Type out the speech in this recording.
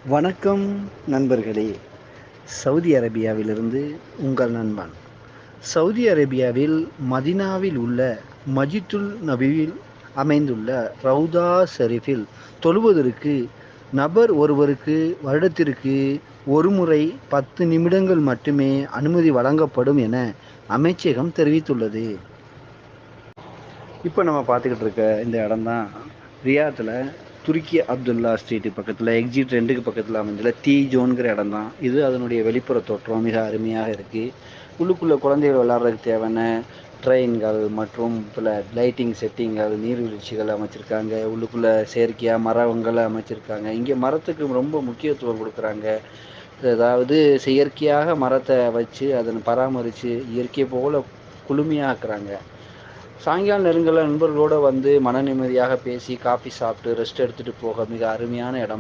வணக்கம் நண்பர்களே. சவுதி அரேபியாவிலிருந்து உங்கள் நண்பன். சவுதி அரேபியாவில் மதினாவில் உள்ள மஜிதுல் நபியில் அமைந்துள்ள ரவுதா ஷெரீஃபில் தொழுவதற்கு நபர் ஒருவருக்கு வருடத்திற்கு ஒருமுறை 10 நிமிடங்கள் மட்டுமே அனுமதி வழங்கப்படும் என அமைச்சகம் தெரிவித்துள்ளது. இப்போ நம்ம பார்த்துக்கிட்டு இருக்க இந்த இடம் தான் ரியாத்தில் துருக்கி அப்துல்லா ஸ்ட்ரீட்டு பக்கத்தில் எக்ஸிட் 2க்கு பக்கத்தில் அமைந்துள்ள டீ ஜோன்கிற இடம் தான் இது. அதனுடைய வெளிப்புற தோற்றம் மிக அருமையாக இருக்குது. உள்ளுக்குள்ளே குழந்தைகள் விளையாடுறதுக்கு தேவையான ட்ரெயின்கள் மற்றும் பல லைட்டிங் செட்டிங்கள், நீர்வீழ்ச்சிகள் அமைச்சிருக்காங்க. உள்ளுக்குள்ளே செயற்கையாக மரங்களை அமைச்சிருக்காங்க. இங்கே மரத்துக்கு ரொம்ப முக்கியத்துவம் கொடுக்குறாங்க. அதாவது செயற்கையாக மரத்தை வச்சு அதனை பராமரித்து இயற்கை போல் குளுமையாக்குறாங்க. சாயங்கால நேரங்களில் நண்பர்களோடு வந்து மன நிம்மதியாக பேசி காஃபி சாப்பிட்டு ரெஸ்ட் எடுத்துகிட்டு போக மிக அருமையான இடமா